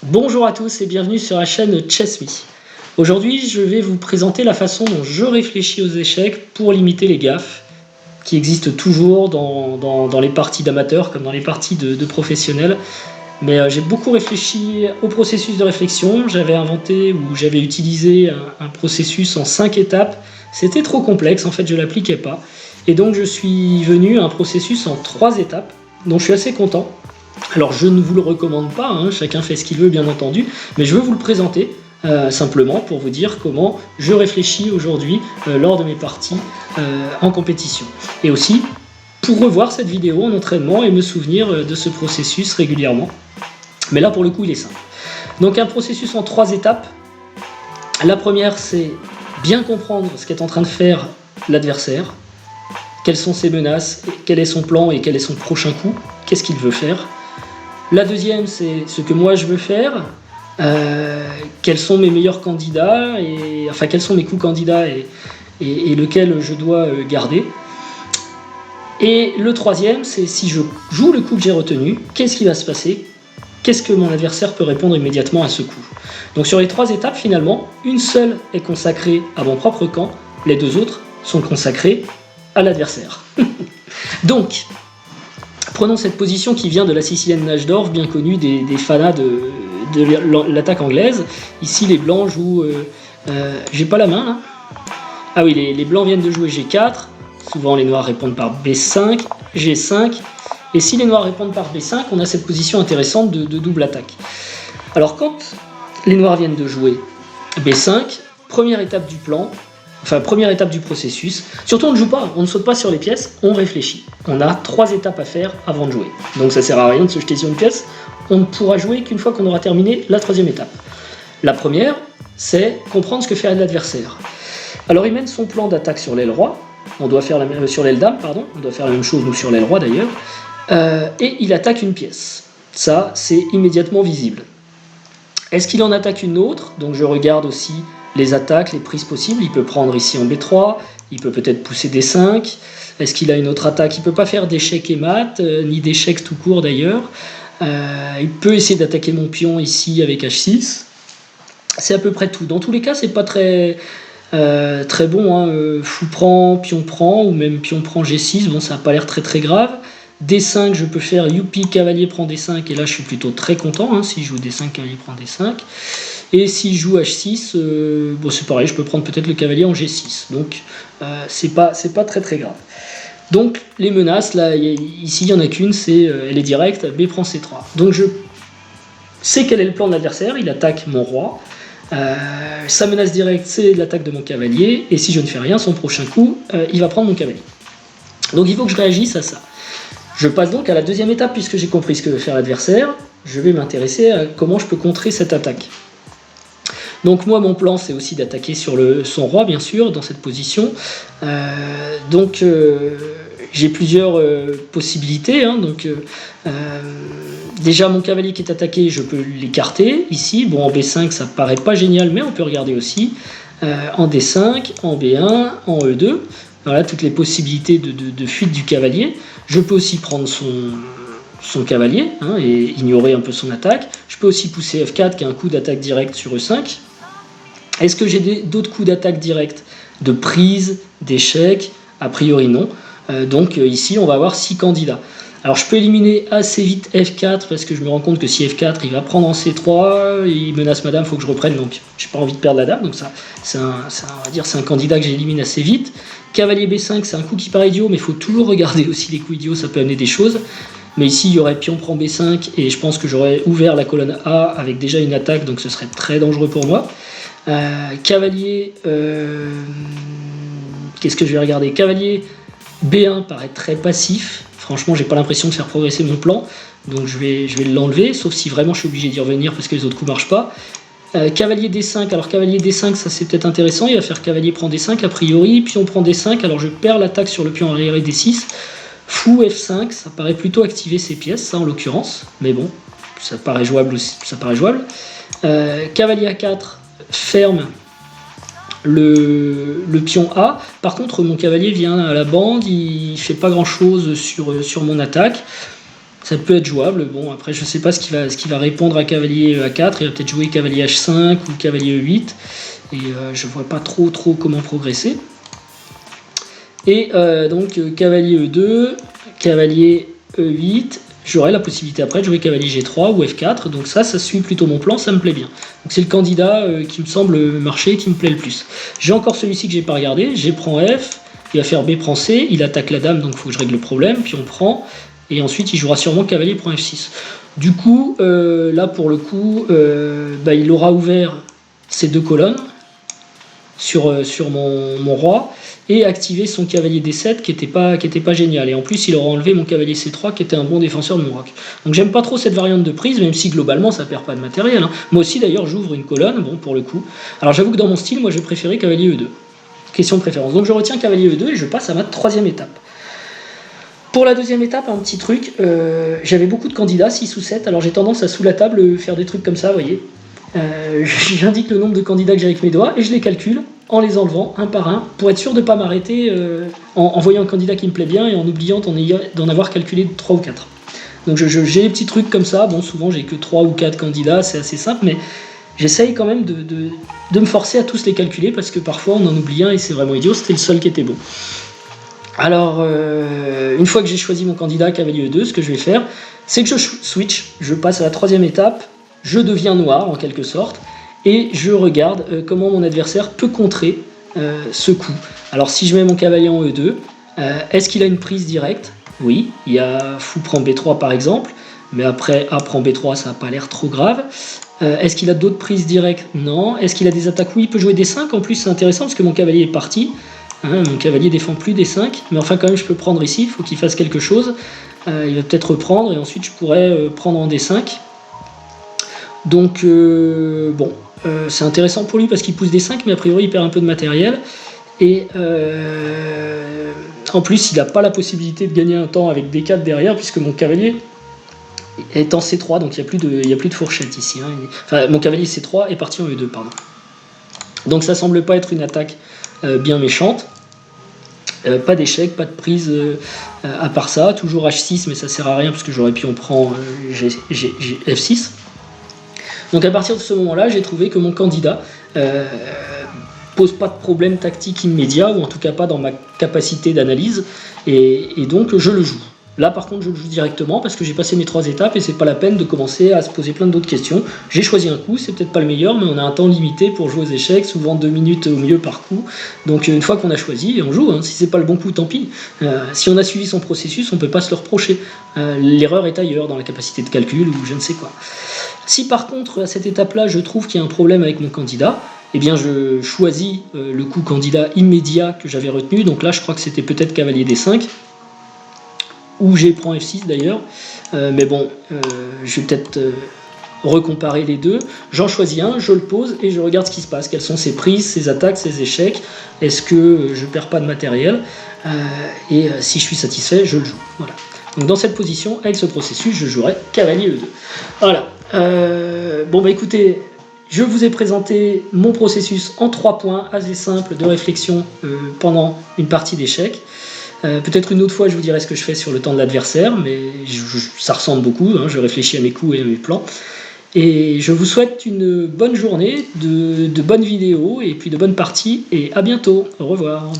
Bonjour à tous et bienvenue sur la chaîne Chess Me. Aujourd'hui, je vais vous présenter la façon dont je réfléchis aux échecs pour limiter les gaffes qui existent toujours dans les parties d'amateurs comme dans les parties de professionnels. Mais j'ai beaucoup réfléchi au processus de réflexion. J'avais inventé ou j'avais utilisé un processus en 5 étapes. C'était trop complexe, en fait, je ne l'appliquais pas. Et donc, je suis venu à un processus en 3 étapes, dont je suis assez content. Alors je ne vous le recommande pas, hein, chacun fait ce qu'il veut bien entendu, mais je veux vous le présenter simplement pour vous dire comment je réfléchis aujourd'hui lors de mes parties en compétition. Et aussi pour revoir cette vidéo en entraînement et me souvenir de ce processus régulièrement. Mais là pour le coup il est simple. Donc un processus en 3 étapes. La première c'est bien comprendre ce qu'est en train de faire l'adversaire, quelles sont ses menaces, quel est son plan et quel est son prochain coup, qu'est-ce qu'il veut faire. La deuxième, c'est ce que moi je veux faire, quels sont mes meilleurs candidats, quels sont mes coups candidats et lequel je dois garder. Et le troisième, c'est si je joue le coup que j'ai retenu, qu'est-ce qui va se passer? Qu'est-ce que mon adversaire peut répondre immédiatement à ce coup? Donc sur les 3 étapes, finalement, une seule est consacrée à mon propre camp, les 2 autres sont consacrées à l'adversaire. Donc, prenons cette position qui vient de la Sicilienne Najdorf, bien connue des fanas de l'attaque anglaise. Ici, les blancs jouent... j'ai pas la main, là. Ah oui, les blancs viennent de jouer G4. Souvent, les noirs répondent par B5, G5. Et si les noirs répondent par B5, on a cette position intéressante de double attaque. Alors, quand les noirs viennent de jouer B5, première étape du plan... première étape du processus. Surtout, on ne joue pas, on ne saute pas sur les pièces, on réfléchit. On a 3 étapes à faire avant de jouer. Donc ça sert à rien de se jeter sur une pièce. On ne pourra jouer qu'une fois qu'on aura terminé la 3e étape. La première, c'est comprendre ce que fait l'adversaire. Alors il mène son plan d'attaque sur l'aile roi. On doit faire sur l'aile dame, pardon. On doit faire la même chose nous sur l'aile roi d'ailleurs. Et il attaque une pièce. Ça, c'est immédiatement visible. Est-ce qu'il en attaque une autre? Donc je regarde aussi les attaques, les prises possibles. Il peut prendre ici en B3, il peut peut-être pousser D5. Est-ce qu'il a une autre attaque? Il ne peut pas faire d'échec et mat, ni d'échec tout court d'ailleurs. Il peut essayer d'attaquer mon pion ici avec H6. C'est à peu près tout. Dans tous les cas, c'est pas très bon. Hein. Fou prend, pion prend, ou même pion prend G6. Bon, ça n'a pas l'air très grave. D5, je peux faire youpi, cavalier prend D5, et là je suis plutôt très content. Hein, si je joue D5, cavalier prend D5. Et si je joue H6, bon, c'est pareil, je peux prendre peut-être le cavalier en G6. Donc, c'est pas très grave. Donc, les menaces, là, ici, il n'y en a qu'une, elle est directe, B prend C3. Donc, je sais quel est le plan de l'adversaire, il attaque mon roi. Sa menace directe, c'est l'attaque de mon cavalier. Et si je ne fais rien, son prochain coup, il va prendre mon cavalier. Donc, il faut que je réagisse à ça. Je passe donc à la 2e étape, puisque j'ai compris ce que veut faire l'adversaire. Je vais m'intéresser à comment je peux contrer cette attaque. Donc moi, mon plan, c'est aussi d'attaquer sur son roi, bien sûr, dans cette position. J'ai plusieurs possibilités. Hein, déjà, mon cavalier qui est attaqué, je peux l'écarter. Ici, bon, en B5, ça paraît pas génial, mais on peut regarder aussi. En D5, en B1, en E2. Voilà, toutes les possibilités de fuite du cavalier. Je peux aussi prendre son cavalier et ignorer un peu son attaque. Je peux aussi pousser F4 qui est un coup d'attaque direct sur E5. Est-ce que j'ai d'autres coups d'attaque direct de prise, d'échec? A priori non. Ici on va avoir 6 candidats. Alors je peux éliminer assez vite F4 parce que je me rends compte que si F4 il va prendre en C3, il menace madame, il faut que je reprenne, donc j'ai pas envie de perdre la dame, donc ça c'est un candidat que j'élimine assez vite. Cavalier B5 c'est un coup qui paraît idiot, mais il faut toujours regarder aussi les coups idiots, ça peut amener des choses. Mais ici il y aurait pion prend B5 et je pense que j'aurais ouvert la colonne A avec déjà une attaque, donc ce serait très dangereux pour moi. Cavalier, qu'est-ce que je vais regarder? Cavalier B1 paraît très passif. Franchement, j'ai pas l'impression de faire progresser mon plan, donc je vais l'enlever, sauf si vraiment je suis obligé d'y revenir parce que les autres coups marchent pas. Cavalier D5, alors cavalier D5, ça c'est peut-être intéressant, il va faire cavalier prend D5 a priori, pion prend D5, alors je perds l'attaque sur le pion arrière et D6. Fou F5, ça paraît plutôt activer ses pièces, ça en l'occurrence, mais bon, ça paraît jouable aussi, Cavalier A4 ferme le pion A. Par contre, mon cavalier vient à la bande, il fait pas grand chose sur mon attaque. Ça peut être jouable. Bon, après, je sais pas ce qui va répondre à cavalier A4. Il va peut-être jouer cavalier H5 ou cavalier E8. Et je vois pas trop comment progresser. Et donc, cavalier E2, cavalier E8. J'aurai la possibilité après de jouer cavalier G3 ou F4. Donc ça suit plutôt mon plan, ça me plaît bien. Donc c'est le candidat qui me semble marcher, qui me plaît le plus. J'ai encore celui-ci que j'ai pas regardé. G prend F. Il va faire B prend C. Il attaque la dame, donc il faut que je règle le problème. Puis on prend. Et ensuite, il jouera sûrement cavalier prend F6. Du coup, là, pour le coup, il aura ouvert ces deux colonnes sur mon roi et activé son cavalier D7 qui était pas génial. Et en plus, il aura enlevé mon cavalier C3 qui était un bon défenseur de mon roc. Donc, j'aime pas trop cette variante de prise, même si globalement, ça perd pas de matériel. Hein. Moi aussi, d'ailleurs, j'ouvre une colonne, bon, pour le coup. Alors, j'avoue que dans mon style, moi, j'ai préféré cavalier E2. Question de préférence. Donc, je retiens cavalier E2 et je passe à ma troisième étape. Pour la deuxième étape, un petit truc, j'avais beaucoup de candidats, 6 ou 7, alors j'ai tendance à sous la table faire des trucs comme ça, vous voyez. J'indique le nombre de candidats que j'ai avec mes doigts et je les calcule en les enlevant un par un pour être sûr de ne pas m'arrêter en voyant un candidat qui me plaît bien et en oubliant d'en avoir calculé 3 ou 4. Donc j'ai des petits trucs comme ça, bon souvent j'ai que 3 ou 4 candidats, c'est assez simple, mais j'essaye quand même de me forcer à tous les calculer parce que parfois on en oublie un et c'est vraiment idiot, c'était le seul qui était bon. Alors, une fois que j'ai choisi mon candidat cavalier E2, ce que je vais faire, c'est que je switch, je passe à la troisième étape, je deviens noir en quelque sorte, et je regarde comment mon adversaire peut contrer ce coup. Alors si je mets mon cavalier en E2, est-ce qu'il a une prise directe? Oui, il y a fou prend B3 par exemple, mais après A prend B3, ça n'a pas l'air trop grave. Est-ce qu'il a d'autres prises directes? Non. Est-ce qu'il a des attaques? Oui, il peut jouer D5, en plus c'est intéressant parce que mon cavalier est parti. Hein, mon cavalier défend plus D5, mais enfin quand même je peux prendre ici, il faut qu'il fasse quelque chose. Il va peut-être reprendre et ensuite je pourrais prendre en D5. Donc bon, c'est intéressant pour lui parce qu'il pousse D5, mais a priori il perd un peu de matériel. Et en plus il n'a pas la possibilité de gagner un temps avec D4 derrière puisque mon cavalier est en C3, donc il n'y a plus de fourchette ici. Hein. Enfin mon cavalier C3 est parti en E2, pardon. Donc ça semble pas être une attaque bien méchante. Pas d'échec, pas de prise à part ça, toujours H6 mais ça sert à rien parce que j'aurais pu en prendre F6. Donc à partir de ce moment-là, j'ai trouvé que mon candidat pose pas de problème tactique immédiat, ou en tout cas pas dans ma capacité d'analyse, et donc je le joue. Là par contre je le joue directement parce que j'ai passé mes 3 étapes et c'est pas la peine de commencer à se poser plein d'autres questions. J'ai choisi un coup, c'est peut-être pas le meilleur, mais on a un temps limité pour jouer aux échecs, souvent 2 minutes au mieux par coup. Donc une fois qu'on a choisi, on joue, hein. Si c'est pas le bon coup, tant pis. Si on a suivi son processus, on peut pas se le reprocher. L'erreur est ailleurs, dans la capacité de calcul ou je ne sais quoi. Si par contre à cette étape-là je trouve qu'il y a un problème avec mon candidat, eh bien je choisis le coup candidat immédiat que j'avais retenu. Donc là je crois que c'était peut-être cavalier D5. Ou G prend F6 d'ailleurs, mais bon, je vais peut-être recomparer les deux. J'en choisis un, je le pose et je regarde ce qui se passe. Quelles sont ses prises, ses attaques, ses échecs? Est-ce que je ne perds pas de matériel? Et si je suis satisfait, je le joue. Voilà. Donc dans cette position, avec ce processus, je jouerai cavalier E2. Voilà. Bon bah écoutez, je vous ai présenté mon processus en 3 points, assez simple de réflexion pendant une partie d'échecs. Peut-être une autre fois je vous dirai ce que je fais sur le temps de l'adversaire, mais ça ressemble beaucoup, hein, je réfléchis à mes coups et à mes plans. Et je vous souhaite une bonne journée, de bonnes vidéos et puis de bonnes parties, et à bientôt, au revoir.